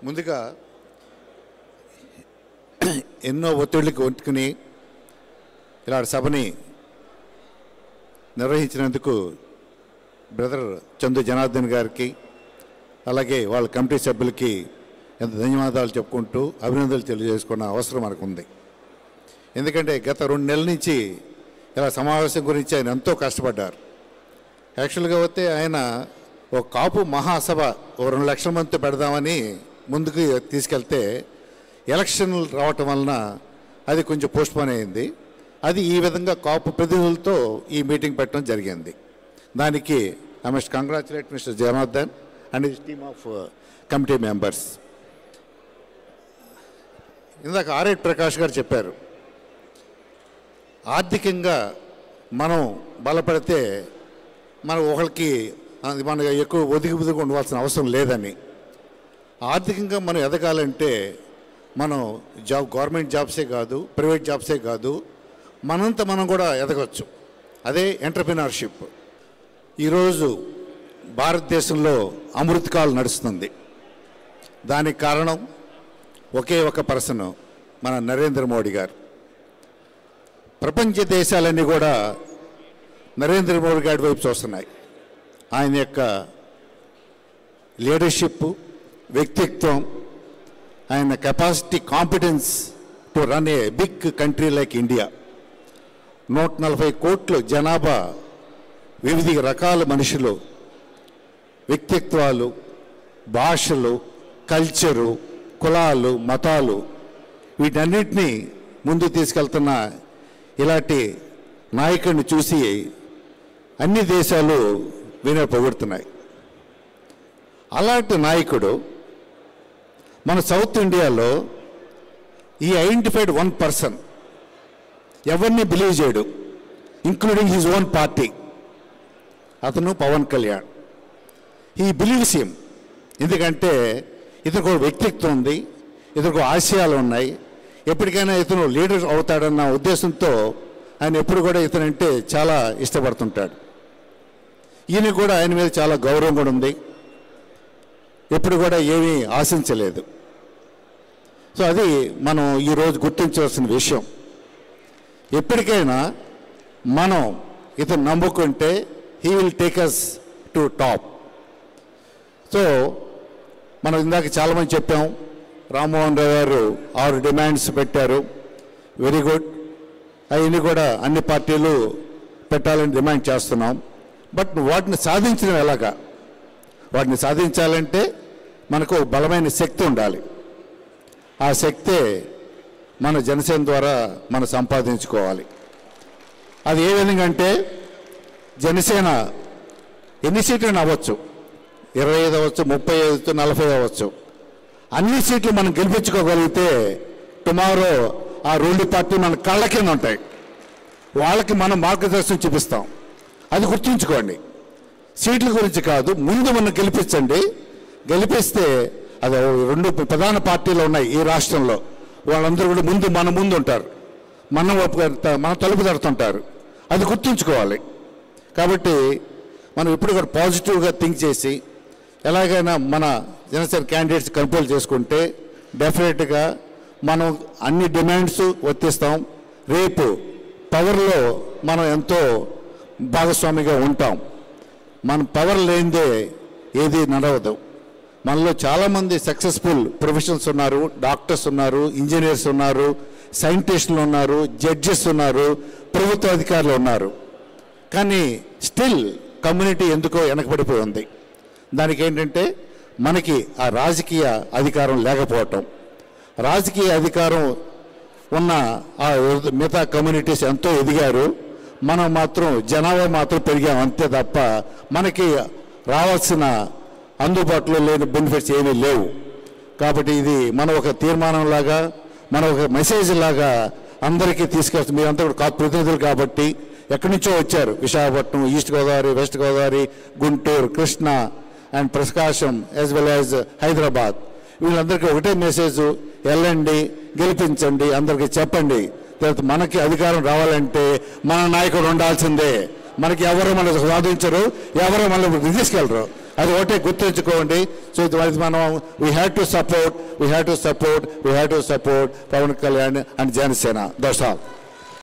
ముందుగా ఎన్నో ఒత్తిళ్ళకి వంచుకుని ఇలాంటి సభని నిర్వహించినందుకు బ్రదర్ చందు జనార్దన్ గారికి అలాగే వాళ్ళ కమిటీ సభ్యులకి ఎంత ధన్యవాదాలు చెప్పుకుంటూ అభినందనలు తెలియజేసుకున్న అవసరం మనకు ఉంది. ఎందుకంటే గత 2 నెలల నుంచి ఇలా సమావేశం గురించి ఆయన ఎంతో కష్టపడ్డారు. యాక్చువల్గా అయితే ఆయన ఒక కాపు మహాసభ 2 లక్షల మందితో పెడదామని ముందుకు తీసుకెళ్తే ఎలక్షన్లు రావటం వలన అది కొంచెం పోస్ట్పోన్ అయింది. అది ఈ విధంగా కాపు ప్రతినిధులతో ఈ మీటింగ్ పెట్టడం జరిగింది. దానికి I must congratulate mister Janardhan and his team of committee members. ఇందాక ఆర్ఎట్ ప్రకాష్ గారు చెప్పారు, ఆర్థికంగా మనం బలపడితే మనం ఒకరికి మనం ఎక్కువ ఒదిగి ఉండవలసిన అవసరం లేదని. ఆర్థికంగా మనం ఎదగాలంటే మనం గవర్నమెంట్ జాబ్సే కాదు, ప్రైవేట్ జాబ్సే కాదు, మనంతా మనం కూడా ఎదగవచ్చు. అదే ఎంటర్‌ప్రెన్యూర్‌షిప్. ఈరోజు భారతదేశంలో అమృతకాలం నడుస్తుంది. దానికి కారణం ఒకే ఒక పర్సన్, మన నరేంద్ర మోడీ గారు. ప్రపంచ దేశాలన్నీ కూడా నరేంద్ర మోడీ గారి వైపు చూస్తున్నాయి. ఆయన యొక్క లీడర్షిప్, వ్యక్తిత్వం, ఆయన capacity, competence to run a big country like India. 140 కోట్ల జనాభా, వివిధ రకాల మనుషులు, వ్యక్తిత్వాలు, భాషలు, కల్చరు, కులాలు, మతాలు, వీటన్నిటినీ ముందు తీసుకెళ్తున్న ఇలాంటి నాయకుడిని చూసి అన్ని దేశాలు పొగుడుతున్నాయి. అలాంటి నాయకుడు మన సౌత్ ఇండియాలో ఈ ఐడెంటిఫైడ్ 1 పర్సన్, ఎవరిని బిలీవ్ చేయడు, ఇంక్లూడింగ్ హిజ్ ఓన్ పార్టీ. అతను పవన్ కళ్యాణ్. ఈ బిలీవ్స్ హిమ్. ఎందుకంటే ఇతనికి ఒక వ్యక్తిత్వం ఉంది, ఇతనికి ఆశయాలు ఉన్నాయి. ఎప్పటికైనా ఇతను లీడర్ అవుతాడన్న ఉద్దేశంతో ఆయన ఎప్పుడు కూడా ఇతనంటే చాలా ఇష్టపడుతుంటాడు. ఈయన కూడా ఆయన మీద చాలా గౌరవం కూడా ఉంది. ఎప్పుడు కూడా ఏమీ ఆశించలేదు. సో అది మనం ఈరోజు గుర్తించవలసిన విషయం. ఎప్పటికైనా మనం ఇతను నమ్ముకుంటే he will take us to top. So మనం ఇందాక చాలామంది చెప్పాం, రామ్మోహన్ రావు గారు 6 డిమాండ్స్ పెట్టారు. Very good. అవన్నీ కూడా అన్ని పార్టీలు పెట్టాలని డిమాండ్ చేస్తున్నాం. బట్ వాటిని సాధించడం ఎలాగా? వాటిని సాధించాలంటే మనకు బలమైన శక్తి ఉండాలి. ఆ శక్తే మన జనసేన ద్వారా మనం సంపాదించుకోవాలి. అది ఏ విధంగా అంటే, జనసేన ఎన్ని సీట్లు అవ్వచ్చు, 25 అవ్వచ్చు, 35, 40 అవ్వచ్చు. అన్ని సీట్లు మనం గెలిపించుకోగలిగితే టుమారో ఆ 2 పార్టీ మన కళ్ళ కింద ఉంటాయి. వాళ్ళకి మనం మార్గదర్శనం చూపిస్తాం. అది గుర్తుంచుకోండి. సీట్ల గురించి కాదు, ముందు మనం గెలిపించండి. గెలిపిస్తే అది 2 ప్రధాన పార్టీలు ఉన్నాయి ఈ రాష్ట్రంలో. వాళ్ళందరూ కూడా మన ముందు ఉంటారు, మన తలుపు తడుతుంటారు. అది గుర్తుంచుకోవాలి. కాబట్టి మనం ఇప్పుడు కూడా పాజిటివ్గా థింక్ చేసి ఎలాగైనా మన జనసేన క్యాండిడేట్స్ కంట్రోల్ చేసుకుంటే డెఫినెట్గా మనం అన్ని డిమాండ్స్ వర్తిస్తాం. రేపు పవర్లో మనం ఎంతో భాగస్వామిగా ఉంటాం. మన పవర్ లేనిదే ఏది నడవదు. మనలో చాలామంది సక్సెస్ఫుల్ ప్రొఫెషనల్స్ ఉన్నారు, డాక్టర్స్ ఉన్నారు, ఇంజనీర్స్ ఉన్నారు, సైంటిస్టులు ఉన్నారు, జడ్జెస్ ఉన్నారు, ప్రభుత్వ అధికారులు ఉన్నారు. కానీ స్టిల్ కమ్యూనిటీ ఎందుకో వెనకబడిపోయి ఉంది. దానికి ఏంటంటే మనకి ఆ రాజకీయ అధికారం లేకపోవటం. రాజకీయ అధికారం ఉన్న ఆ మిగతా కమ్యూనిటీస్ ఎంతో ఎదిగారు, మనం మాత్రం జనాభా మాత్రం పెరిగాం అంతే తప్ప మనకి రావాల్సిన అందుబాటులో లేని బెనిఫిట్స్ ఏమీ లేవు. కాబట్టి ఇది మనం ఒక తీర్మానం లాగా, మనం ఒక మెసేజ్ లాగా అందరికీ తీసుకెళ్తాం. మీరంతా కూడా ప్రతినిధులు కాబట్టి ఎక్కడి నుంచో వచ్చారు. Visakhapatnam, east Godavari, west Godavari, Guntur, Krishna and Prakasam as well as Hyderabad. వీళ్ళందరికీ ఒకటే మెసేజ్, వెళ్ళండి, గెలిపించండి, అందరికీ చెప్పండి. తర్వాత మనకి అధికారం రావాలంటే మన నాయకుడు ఉండాల్సిందే. మనకి ఎవరు మనకు సాధించరు, ఎవరు మనల్ని తీసుకెళ్ళరు. అది ఒకటే గుర్తుంచుకోండి. సో ఇది మనం we have to support Pawan Kalyan and Janasena. That's all.